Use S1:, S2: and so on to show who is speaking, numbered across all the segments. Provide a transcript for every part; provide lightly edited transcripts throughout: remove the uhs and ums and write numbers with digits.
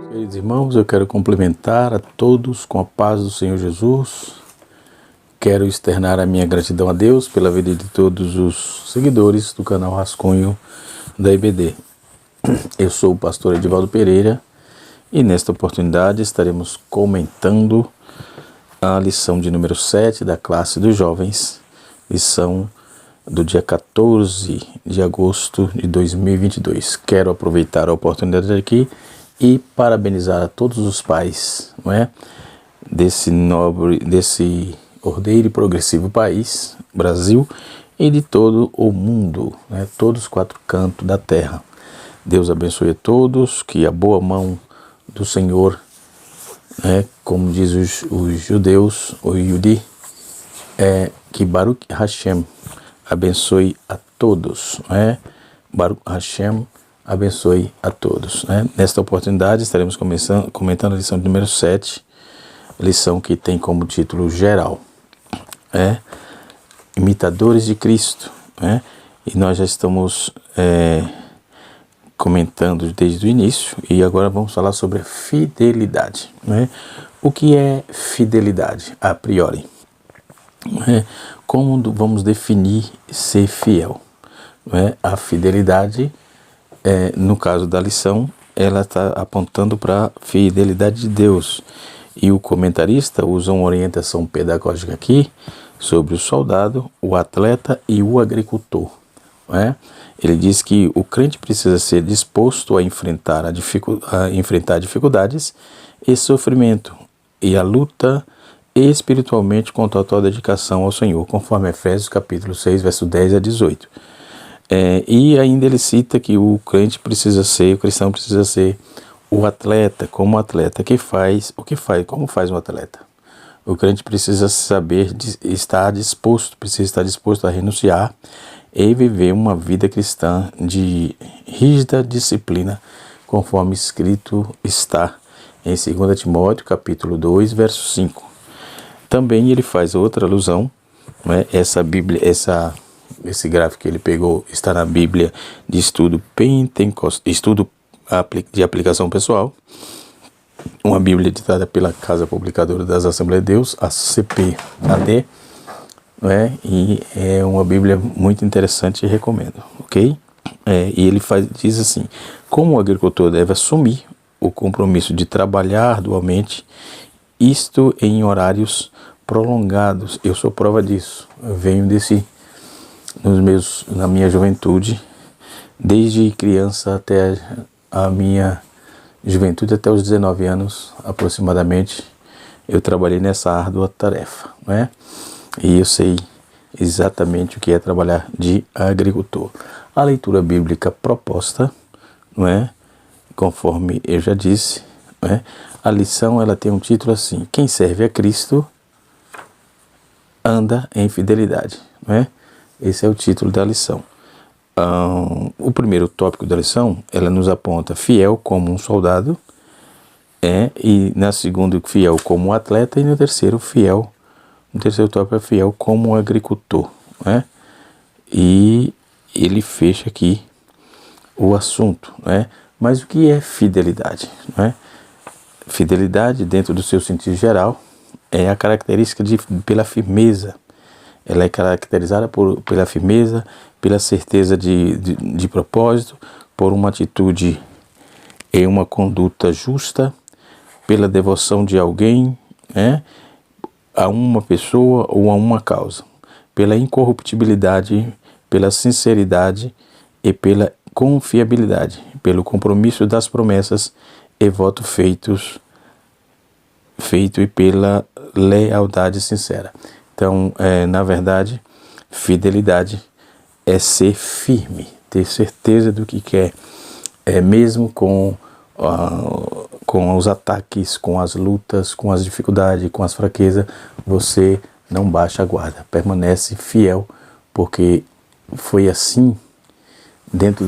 S1: Queridos irmãos, eu quero cumprimentar a todos com a paz do Senhor Jesus. Quero externar a minha gratidão a Deus pela vida de todos os seguidores do canal Rascunho da IBD. Eu sou o pastor Edivaldo Pereira e nesta oportunidade estaremos comentando a lição de número 7 da classe dos jovens, lição do dia 14 de agosto de 2022. Quero aproveitar a oportunidade aqui e parabenizar a todos os pais, não é? Desse ordeiro e progressivo país, Brasil, e de todo o mundo, né? Todos os quatro cantos da terra. Deus abençoe a todos, que a boa mão do Senhor, né, como diz os judeus, o Yudi, que Baruch Hashem abençoe a todos, né? Baruch Hashem abençoe a todos, né? Nesta oportunidade estaremos comentando a lição de número 7, lição que tem como título geral, Imitadores de Cristo, né? E nós já estamos comentando desde o início e agora vamos falar sobre a fidelidade, né? O que é fidelidade a priori? Como vamos definir ser fiel? A fidelidade, no caso da lição, ela está apontando para a fidelidade de Deus. E o comentarista usa uma orientação pedagógica aqui sobre o soldado, o atleta e o agricultor. Ele diz que o crente precisa ser disposto a enfrentar dificuldades e sofrimento e a luta espiritualmente com total dedicação ao Senhor, conforme Efésios capítulo 6, verso 10 a 18. E ainda ele cita que o cristão precisa ser o atleta, como atleta como faz um atleta. O crente precisa precisa estar disposto a renunciar e viver uma vida cristã de rígida disciplina, conforme escrito está em 2 Timóteo capítulo 2, verso 5. Também ele faz outra alusão, esse gráfico que ele pegou está na Bíblia de estudo de aplicação pessoal, uma Bíblia editada pela Casa Publicadora das Assembleias de Deus, a CPAD, e é uma Bíblia muito interessante e recomendo, ok? E ele diz assim: como o agricultor deve assumir o compromisso de trabalhar arduamente, isto em horários prolongados. Eu sou prova disso. Eu venho na minha juventude, desde criança até a minha juventude, até os 19 anos aproximadamente, eu trabalhei nessa árdua tarefa, E eu sei exatamente o que é trabalhar de agricultor. A leitura bíblica proposta, conforme eu já disse, a lição ela tem um título assim: quem serve a Cristo anda em fidelidade, Esse é o título da lição. O primeiro tópico da lição, ela nos aponta fiel como um soldado, e na segunda fiel como um atleta, e no terceiro tópico é fiel como um agricultor, E ele fecha aqui o assunto, Mas o que é fidelidade, Fidelidade, dentro do seu sentido geral, é a característica pela firmeza. Ela é caracterizada pela firmeza, pela certeza de propósito, por uma atitude e uma conduta justa, pela devoção de alguém, a uma pessoa ou a uma causa, pela incorruptibilidade, pela sinceridade e pela confiabilidade, pelo compromisso das promessas e voto feito e pela lealdade sincera. Então, na verdade, fidelidade é ser firme, ter certeza do que quer, mesmo com os ataques, com as lutas, com as dificuldades, com as fraquezas, você não baixa a guarda, permanece fiel, porque foi assim, dentro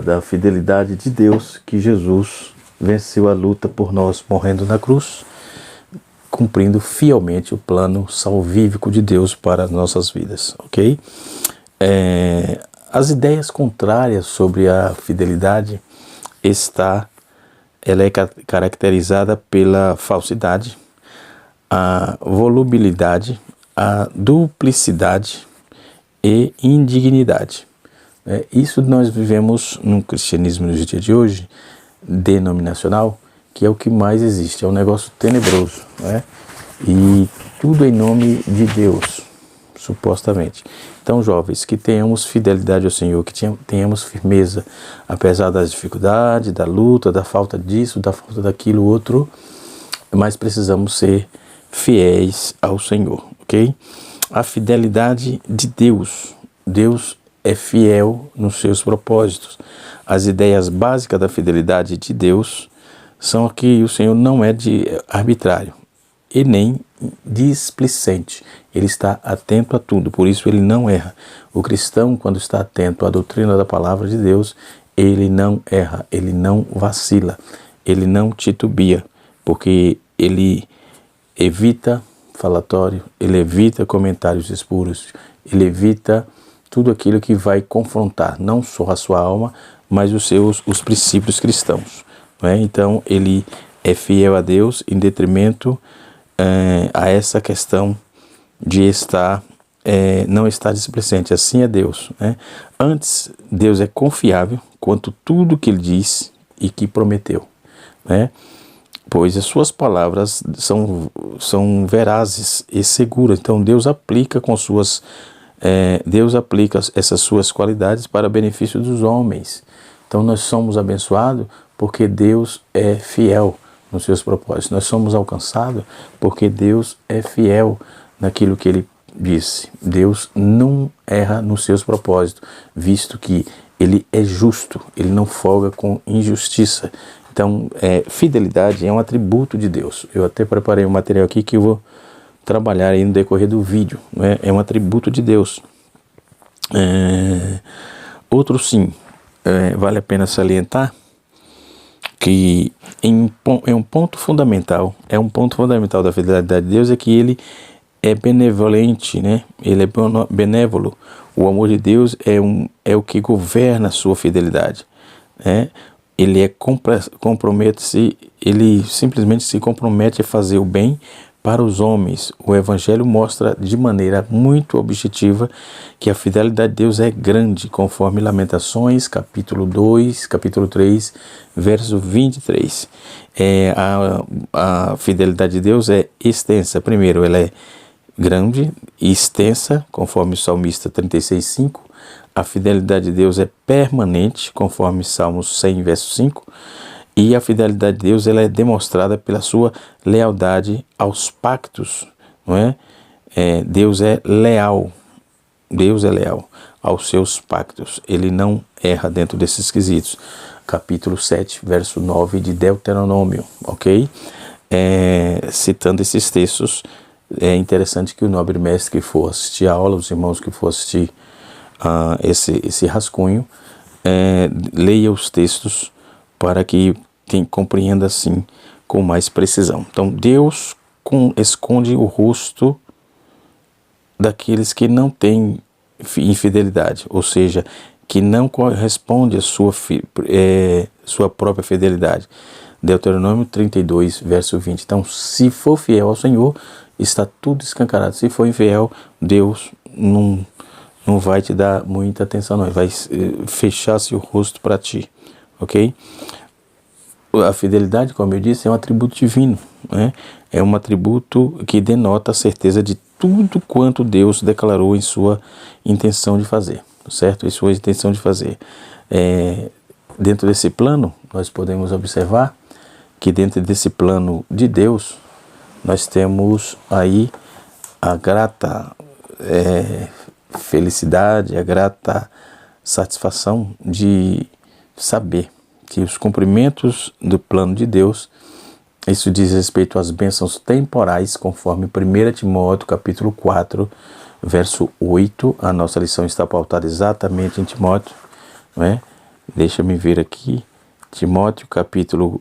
S1: da fidelidade de Deus, que Jesus venceu a luta por nós, morrendo na cruz, cumprindo fielmente o plano salvífico de Deus para as nossas vidas, ok? As ideias contrárias sobre a fidelidade ela é caracterizada pela falsidade, a volubilidade, a duplicidade e indignidade. Isso nós vivemos no cristianismo nos dias de hoje, denominacional, que é o que mais existe, é um negócio tenebroso, né? E tudo em nome de Deus, supostamente. Então, jovens, que tenhamos fidelidade ao Senhor, que tenhamos firmeza, apesar das dificuldades, da luta, da falta disso, da falta daquilo outro, mas precisamos ser fiéis ao Senhor, ok? A fidelidade de Deus. Deus é fiel nos seus propósitos. As ideias básicas da fidelidade de Deus são que o Senhor não é de arbitrário e nem displicente. Ele está atento a tudo, por isso ele não erra. O cristão, quando está atento à doutrina da palavra de Deus, ele não erra, ele não vacila, ele não titubia, porque ele evita falatório, ele evita comentários espuros, ele evita tudo aquilo que vai confrontar não só a sua alma, mas os princípios cristãos. Então, ele é fiel a Deus em detrimento a essa questão de não estar displicente. Assim é Deus. Antes, Deus é confiável quanto tudo que ele diz e que prometeu. Pois as suas palavras são verazes e seguras. Então, Deus aplica essas suas qualidades para benefício dos homens. Então, nós somos abençoados porque Deus é fiel nos seus propósitos. Nós somos alcançados porque Deus é fiel naquilo que Ele disse. Deus não erra nos seus propósitos, visto que Ele é justo, Ele não folga com injustiça. Então, fidelidade é um atributo de Deus. Eu até preparei um material aqui que eu vou trabalhar aí no decorrer do vídeo. É um atributo de Deus. Outro sim, vale a pena salientar que um ponto fundamental da fidelidade de Deus é que Ele é benevolente, Ele é benévolo. O amor de Deus é o que governa a sua fidelidade, Ele ele simplesmente se compromete a fazer o bem para os homens. O Evangelho mostra de maneira muito objetiva que a fidelidade de Deus é grande, conforme Lamentações, capítulo 3, verso 23. A fidelidade de Deus é extensa. Primeiro, ela é grande e extensa, conforme o Salmista 36:5. A fidelidade de Deus é permanente, conforme Salmos 100, verso 5. E a fidelidade de Deus ela é demonstrada pela sua lealdade aos pactos, Deus é leal aos seus pactos. Ele não erra dentro desses quesitos. Capítulo 7, verso 9 de Deuteronômio, ok? Citando esses textos, é interessante que o nobre mestre que for assistir a aula, os irmãos que for assistir esse rascunho, leia os textos para que quem compreenda assim com mais precisão. Então, Deus esconde o rosto daqueles que não têm infidelidade, ou seja, que não corresponde à sua própria fidelidade. Deuteronômio 32, verso 20. Então, se for fiel ao Senhor, está tudo escancarado. Se for infiel, Deus não vai te dar muita atenção, não. Ele vai fechar seu rosto para ti, ok? A fidelidade, como eu disse, é um atributo divino, É um atributo que denota a certeza de tudo quanto Deus declarou em sua intenção de fazer, certo? Em sua intenção de fazer. Dentro desse plano, nós podemos observar que dentro desse plano de Deus, nós temos aí a grata felicidade, a grata satisfação de saber que os cumprimentos do plano de Deus, isso diz respeito às bênçãos temporais, conforme 1 Timóteo capítulo 4, verso 8. A nossa lição está pautada exatamente em Timóteo, Deixa-me ver aqui. Timóteo capítulo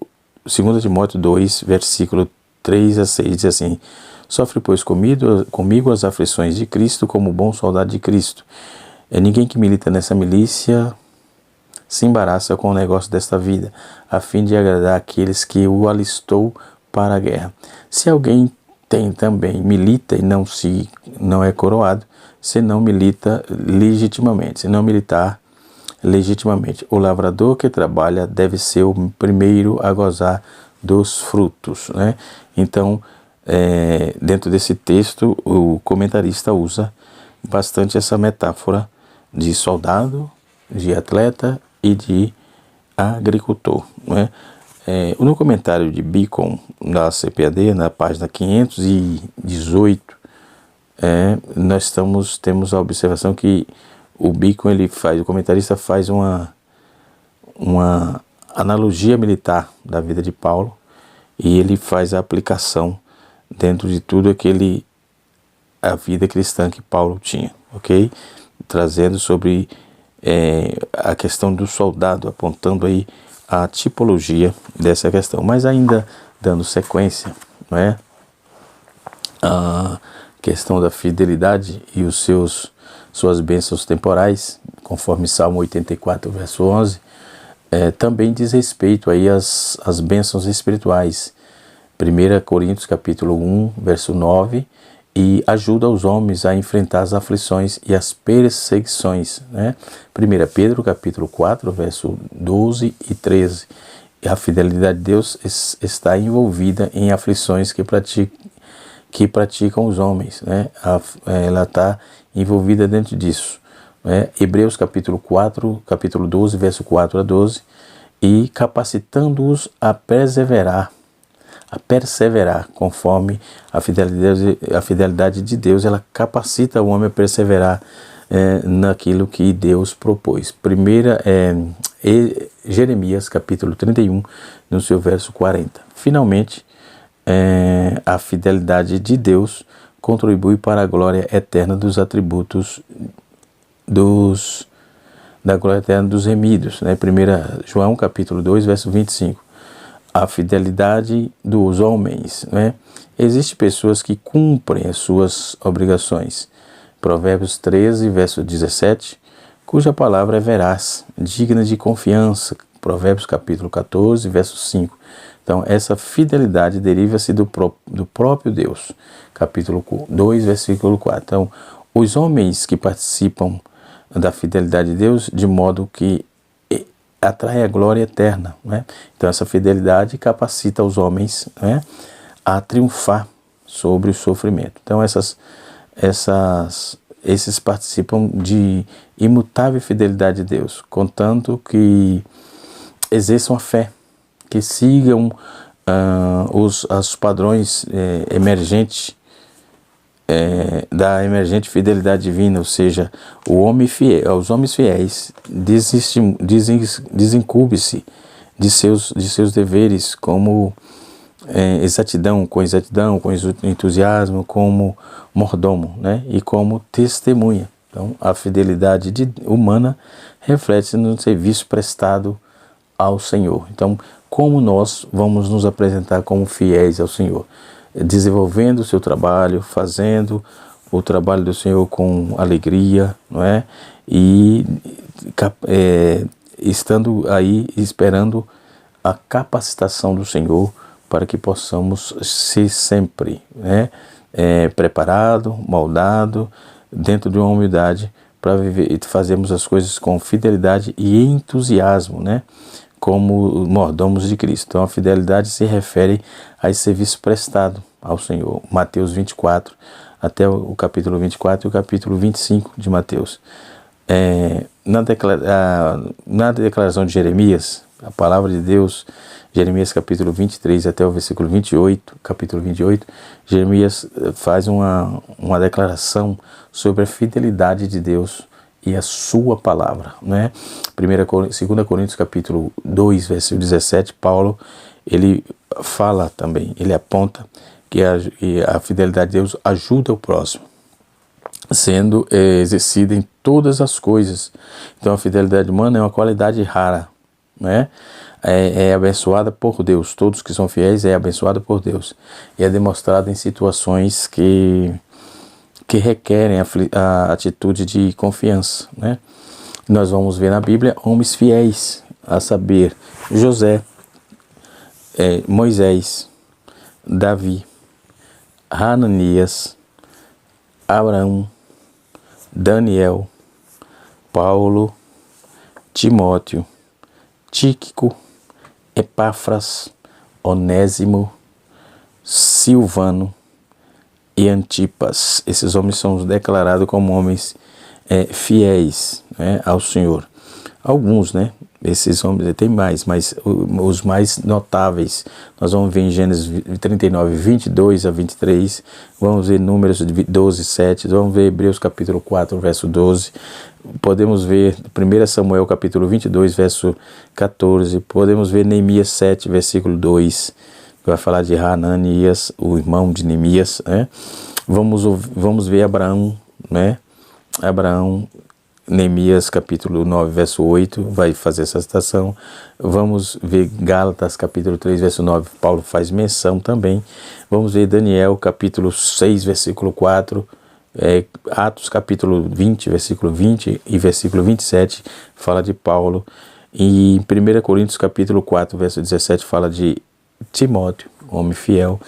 S1: 2 Timóteo 2, versículo 3 a 6, diz assim: sofre, pois, comigo as aflições de Cristo, como bom soldado de Cristo. Ninguém que milita nessa milícia se embaraça com o negócio desta vida, a fim de agradar aqueles que o alistou para a guerra. Se alguém milita e não é coroado, se não militar legitimamente. O lavrador que trabalha deve ser o primeiro a gozar dos frutos, né? Então, dentro desse texto, o comentarista usa bastante essa metáfora de soldado, de atleta e de agricultor, né? No comentário de Bacon da CPAD, na página 518, temos a observação que o Bacon, o comentarista faz uma analogia militar da vida de Paulo, e ele faz a aplicação dentro de tudo a vida cristã que Paulo tinha, ok? Trazendo sobre a questão do soldado, apontando aí a tipologia dessa questão. Mas ainda dando sequência, não é? A questão da fidelidade e suas bênçãos temporais, conforme Salmo 84, verso 11, também diz respeito aí às bênçãos espirituais. 1 Coríntios capítulo 1, verso 9, e ajuda os homens a enfrentar as aflições e as perseguições, né? 1 Pedro capítulo 4, verso 12 e 13. A fidelidade de Deus está envolvida em aflições que praticam os homens, né? Ela está envolvida dentro disso, né? Hebreus capítulo 12, verso 4 a 12, e capacitando-os a perseverar, conforme a fidelidade de Deus, ela capacita o homem a perseverar naquilo que Deus propôs. Jeremias capítulo 31, no seu verso 40. Finalmente, a fidelidade de Deus contribui para a glória eterna dos atributos da glória eterna dos remidos, né? 1 João capítulo 2, verso 25. A fidelidade dos homens, né? Existem pessoas que cumprem as suas obrigações. Provérbios 13, verso 17, cuja palavra é veraz, digna de confiança. Provérbios capítulo 14, verso 5. Então, essa fidelidade deriva-se do próprio Deus. Capítulo 2, versículo 4. Então, os homens que participam da fidelidade de Deus, de modo que atrai a glória eterna, né? Então essa fidelidade capacita os homens, né, a triunfar sobre o sofrimento. Então esses participam de imutável fidelidade de Deus, contanto que exerçam a fé, que sigam os padrões emergentes da emergente fidelidade divina, ou seja, os homens fiéis desincumbem-se de seus deveres como com exatidão, com entusiasmo, como mordomo, né? E como testemunha. Então, a fidelidade humana reflete-se no serviço prestado ao Senhor. Então, como nós vamos nos apresentar como fiéis ao Senhor? Desenvolvendo o seu trabalho, fazendo o trabalho do Senhor com alegria, não é? E estando aí esperando a capacitação do Senhor para que possamos ser sempre, né, preparado, moldado, dentro de uma humildade para viver e fazermos as coisas com fidelidade e entusiasmo, né? Como mordomos de Cristo. Então a fidelidade se refere a esse serviço prestado ao Senhor. Mateus 24, até o capítulo 24 e o capítulo 25 de Mateus. Na declaração de Jeremias, a palavra de Deus, Jeremias capítulo 23 até o versículo 28, capítulo 28, Jeremias faz uma declaração sobre a fidelidade de Deus e a sua palavra, né? 2 Coríntios capítulo 2, versículo 17, Paulo, ele fala também, ele aponta que a fidelidade de Deus ajuda o próximo, sendo exercida em todas as coisas. Então a fidelidade humana é uma qualidade rara, né? é abençoada por Deus. Todos que são fiéis é abençoado por Deus. E é demonstrado em situações que requerem a atitude de confiança, né? Nós vamos ver na Bíblia homens fiéis, a saber, José, Moisés, Davi, Hananias, Abraão, Daniel, Paulo, Timóteo, Tíquico, Epáfras, Onésimo, Silvano e Antipas. Esses homens são declarados como homens fiéis, né, ao Senhor. Alguns, né? Esses homens, tem mais, mas os mais notáveis, nós vamos ver em Gênesis 39, 22 a 23, vamos ver Números 12, 7, vamos ver Hebreus capítulo 4, verso 12, podemos ver 1 Samuel capítulo 22, verso 14, podemos ver Neemias 7, versículo 2, que vai falar de Hananias, o irmão de Neemias, né? Vamos ver Abraão, né? Abraão, Neemias capítulo 9, verso 8, vai fazer essa citação. Vamos ver Gálatas capítulo 3, verso 9, Paulo faz menção também. Vamos ver Daniel capítulo 6, versículo 4, Atos capítulo 20, versículo 20 e versículo 27, fala de Paulo. E em 1 Coríntios capítulo 4, verso 17, fala de Timóteo, homem fiel.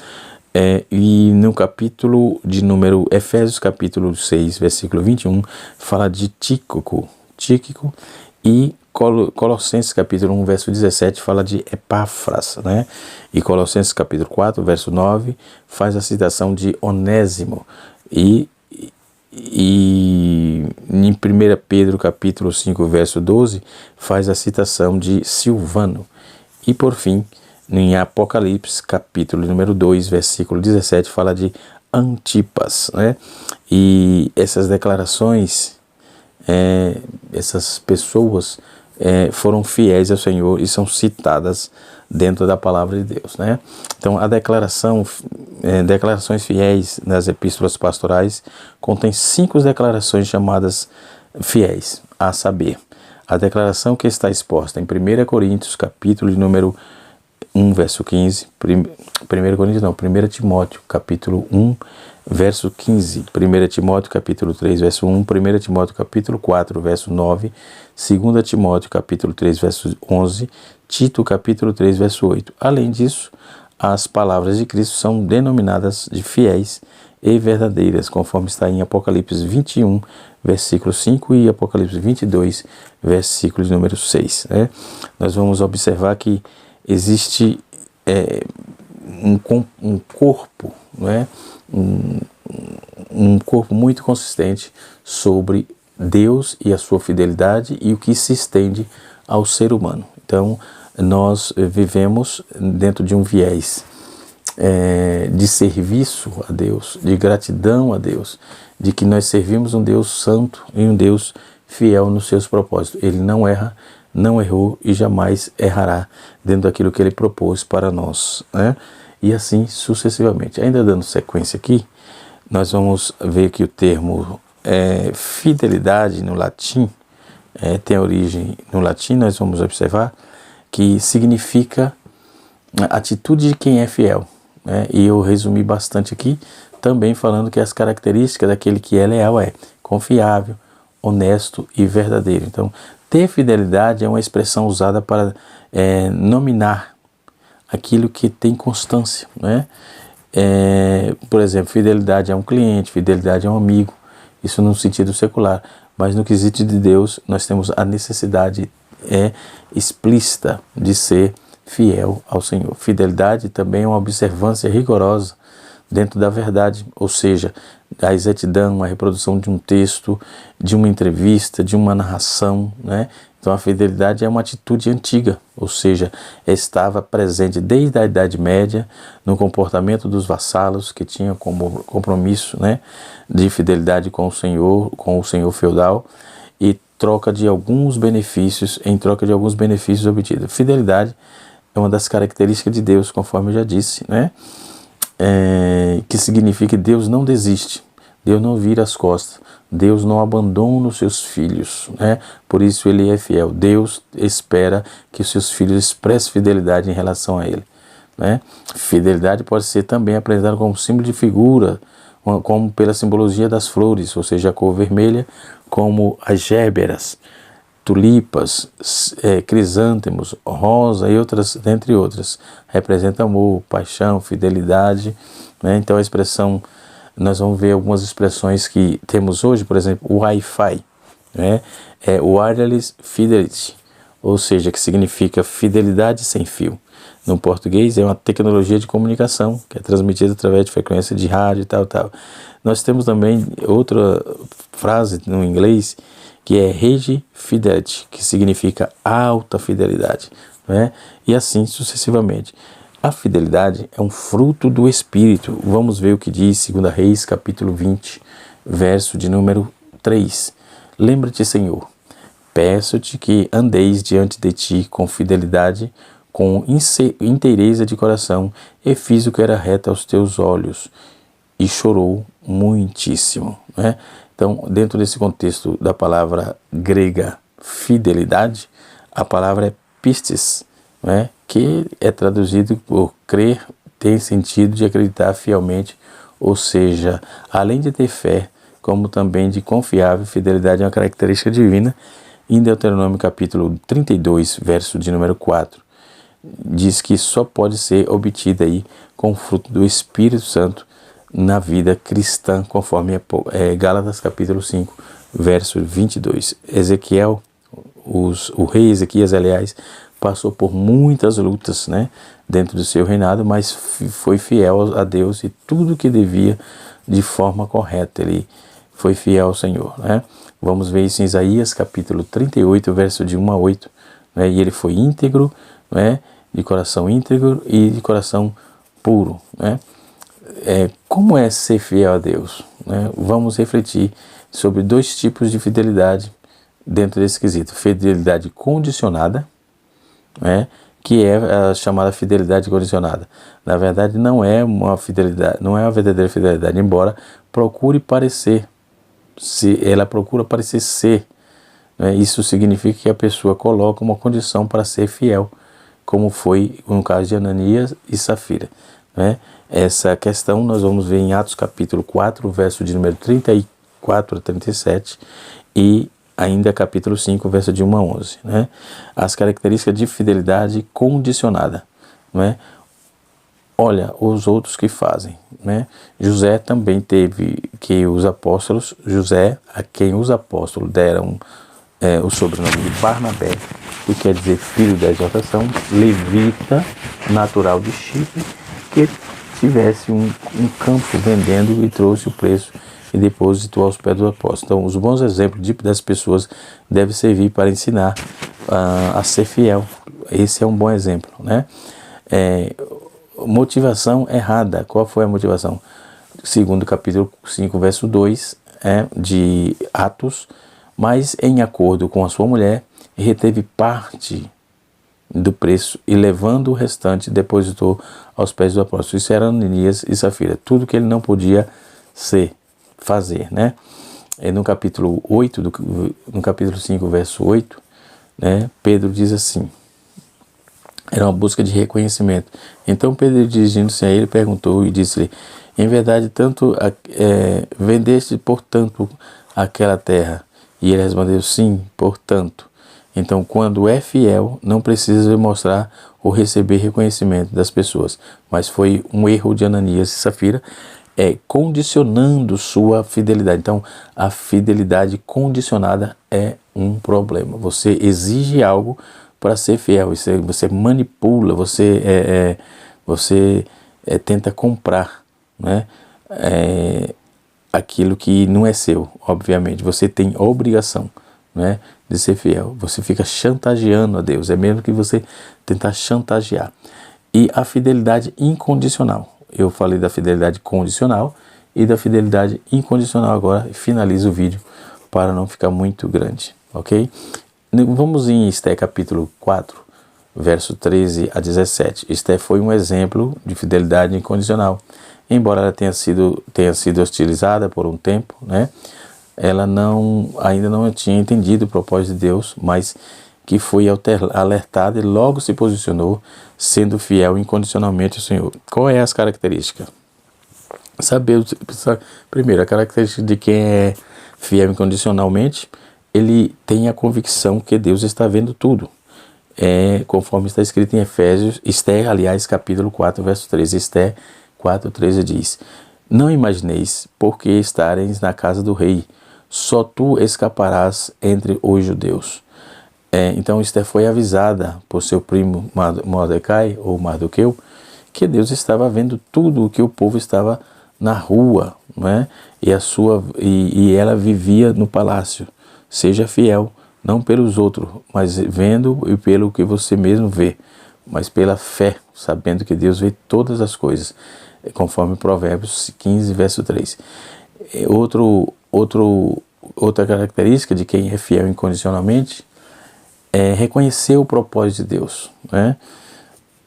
S1: E no capítulo de número Efésios capítulo 6, versículo 21, fala de Tíquico, e Colossenses capítulo 1, verso 17, fala de Epáfras, né? E Colossenses capítulo 4, verso 9, faz a citação de Onésimo, e em 1 Pedro capítulo 5, verso 12, faz a citação de Silvano. E por fim, em Apocalipse, capítulo número 2, versículo 17, fala de Antipas, né? E essas declarações, essas pessoas foram fiéis ao Senhor e são citadas dentro da palavra de Deus, né? Então, a declarações fiéis nas epístolas pastorais contém 5 declarações chamadas fiéis, a saber, a declaração que está exposta em 1 Coríntios, capítulo de número 1, verso 15, 1 Timóteo, capítulo 1, verso 15, 1 Timóteo, capítulo 3, verso 1, 1 Timóteo, capítulo 4, verso 9, 2 Timóteo, capítulo 3, verso 11, Tito, capítulo 3, verso 8. Além disso, as palavras de Cristo são denominadas de fiéis e verdadeiras, conforme está em Apocalipse 21, versículo 5 e Apocalipse 22, versículo número 6. Né? Nós vamos observar que existe um corpo, né? Um corpo muito consistente sobre Deus e a sua fidelidade e o que se estende ao ser humano. Então, nós vivemos dentro de um viés de serviço a Deus, de gratidão a Deus, de que nós servimos um Deus santo e um Deus fiel nos seus propósitos. Ele não erra, não errou e jamais errará dentro daquilo que ele propôs para nós, né? E assim sucessivamente. Ainda dando sequência aqui, nós vamos ver que o termo fidelidade no latim tem origem no latim. Nós vamos observar que significa a atitude de quem é fiel, né? E eu resumi bastante aqui, também falando que as características daquele que é leal é confiável, honesto e verdadeiro. Então, ter fidelidade é uma expressão usada para nominar aquilo que tem constância, né? Por exemplo, fidelidade a um cliente, fidelidade a um amigo, isso no sentido secular, mas no quesito de Deus nós temos a necessidade explícita de ser fiel ao Senhor. Fidelidade também é uma observância rigorosa dentro da verdade, ou seja, a exatidão, a reprodução de um texto, de uma entrevista, de uma narração, né? Então a fidelidade é uma atitude antiga, ou seja, estava presente desde a Idade Média no comportamento dos vassalos que tinham como compromisso, né, de fidelidade com o senhor feudal e troca de alguns benefícios, em troca de alguns benefícios obtidos. Fidelidade é uma das características de Deus, conforme eu já disse, né? Que significa que Deus não desiste. Deus não vira as costas, Deus não abandona os seus filhos, né? Por isso ele é fiel. Deus espera que os seus filhos expressem fidelidade em relação a ele, né? Fidelidade pode ser também apresentada como símbolo de figura, como pela simbologia das flores, ou seja, a cor vermelha, como as gérberas, tulipas, crisântemos, rosa e outras, dentre outras. Representa amor, paixão, fidelidade, né? Então a expressão, nós vamos ver algumas expressões que temos hoje, por exemplo, o Wi-Fi, né? É wireless fidelity, ou seja, que significa fidelidade sem fio. No português é uma tecnologia de comunicação que é transmitida através de frequência de rádio e tal. Nós temos também outra frase no inglês que é rede fidelity, que significa alta fidelidade, né? E assim sucessivamente. A fidelidade é um fruto do Espírito. Vamos ver o que diz 2 Reis, capítulo 20, verso de número 3. Lembra-te, Senhor, peço-te que andeis diante de ti com fidelidade, com inteireza de coração, e fiz o que era reto aos teus olhos. E chorou muitíssimo, né? Então, dentro desse contexto da palavra grega fidelidade, a palavra é pistis, né? Que é traduzido por crer, tem sentido de acreditar fielmente, ou seja, além de ter fé, como também de confiável, fidelidade é uma característica divina. Em Deuteronômio capítulo 32, verso de número 4, diz que só pode ser obtida aí com o fruto do Espírito Santo na vida cristã, conforme Gálatas capítulo 5, verso 22. O rei Ezequias, aliás, passou por muitas lutas, né, dentro do seu reinado, mas foi fiel a Deus e tudo que devia de forma correta. Ele foi fiel ao Senhor, né? Vamos ver isso em Isaías capítulo 38, verso de 1 a 8, né? E ele foi íntegro, né, de coração íntegro e de coração puro, né? Como é ser fiel a Deus, né? Vamos refletir sobre dois tipos de fidelidade dentro desse quesito. Fidelidade condicionada, né? Que é a chamada fidelidade condicionada. Na verdade, não é uma fidelidade, não é uma verdadeira fidelidade, embora procure parecer, ela procura parecer ser, né? Isso significa que a pessoa coloca uma condição para ser fiel, como foi no caso de Ananias e Safira, né? Essa questão nós vamos ver em Atos capítulo 4, verso de número 34 a 37 e ainda capítulo 5, verso de 1 a 11, né? As características de fidelidade condicionada, né? Olha os outros que fazem, né? José também teve que os apóstolos, José, a quem os apóstolos deram o sobrenome de Barnabé, que quer dizer filho da exaltação, levita, natural de Chipre, que tivesse um campo vendendo e trouxe o preço e depositou aos pés do apóstolo. Então, os bons exemplos das pessoas devem servir para ensinar a ser fiel. Esse é um bom exemplo, né? Motivação errada. Qual foi a motivação? Segundo capítulo 5, verso 2 de Atos, mas em acordo com a sua mulher, reteve parte do preço e levando o restante depositou aos pés do apóstolo. Isso era Ananias e Safira, tudo que ele não podia fazer, né? No capítulo 5, verso 8, né, Pedro diz assim, era uma busca de reconhecimento. Então Pedro, dirigindo-se a ele, perguntou e disse-lhe, em verdade, vendeste por tanto aquela terra? E ele respondeu, sim, portanto. Então, quando é fiel, não precisa mostrar ou receber reconhecimento das pessoas. Mas foi um erro de Ananias e Safira, condicionando sua fidelidade. Então, a fidelidade condicionada é um problema. Você exige algo para ser fiel, você manipula, você tenta comprar, né, aquilo que não é seu, obviamente. Você tem obrigação, né, de ser fiel. Você fica chantageando a Deus, é mesmo que você tentar chantagear. E a fidelidade incondicional. Eu falei da fidelidade condicional e da fidelidade incondicional agora. Finalizo o vídeo para não ficar muito grande, ok? Vamos em Esté capítulo 4, verso 13 a 17. Esté foi um exemplo de fidelidade incondicional. embora ela tenha sido hostilizada por um tempo, né? Ela ainda não tinha entendido o propósito de Deus, mas que foi alertada e logo se posicionou, sendo fiel incondicionalmente ao Senhor. Qual é as características? Primeiro, a característica de quem é fiel incondicionalmente, ele tem a convicção que Deus está vendo tudo. Conforme está escrito em Efésios, Esther, aliás, capítulo 4, verso 13. Esther 4, 13 diz: não imagineis porque estareis na casa do rei, só tu escaparás entre os judeus. Então Esther foi avisada por seu primo Mordecai, ou Mardoqueu, que Deus estava vendo tudo o que o povo estava na rua, né? E ela vivia no palácio. Seja fiel, não pelos outros, mas vendo e pelo que você mesmo vê, mas pela fé, sabendo que Deus vê todas as coisas, conforme Provérbios 15, verso 3. Outra característica de quem é fiel incondicionalmente é reconhecer o propósito de Deus, né?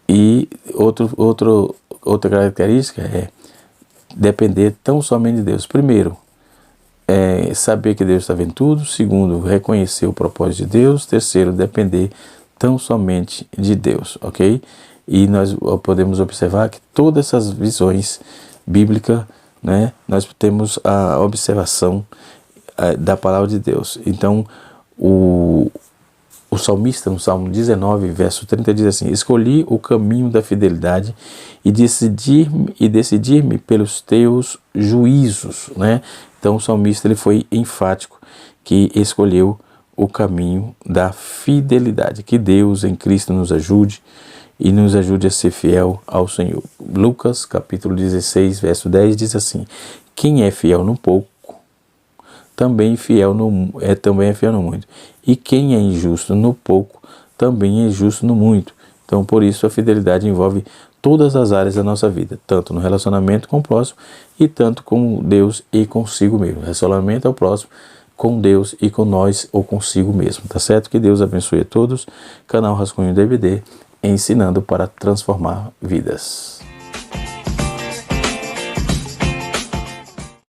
S1: E outra característica é depender tão somente de Deus. Primeiro, saber que Deus está vendo tudo. Segundo, reconhecer o propósito de Deus. Terceiro, depender tão somente de Deus, ok? E nós podemos observar que todas essas visões bíblicas, né, nós temos a observação da palavra de Deus. Então, o salmista, no Salmo 19, verso 30, diz assim: escolhi o caminho da fidelidade e decidir-me pelos teus juízos, né? Então o salmista ele foi enfático que escolheu o caminho da fidelidade. Que Deus em Cristo nos ajude e nos ajude a ser fiel ao Senhor. Lucas capítulo 16, verso 10 diz assim: quem é fiel no pouco, também é fiel no muito. E quem é injusto no pouco, também é justo no muito. Então, por isso, a fidelidade envolve todas as áreas da nossa vida, tanto no relacionamento com o próximo e tanto com Deus e consigo mesmo. Relacionamento ao próximo, com Deus e com nós ou consigo mesmo, tá certo? Que Deus abençoe a todos. Canal Rascunho DVD, ensinando para transformar vidas.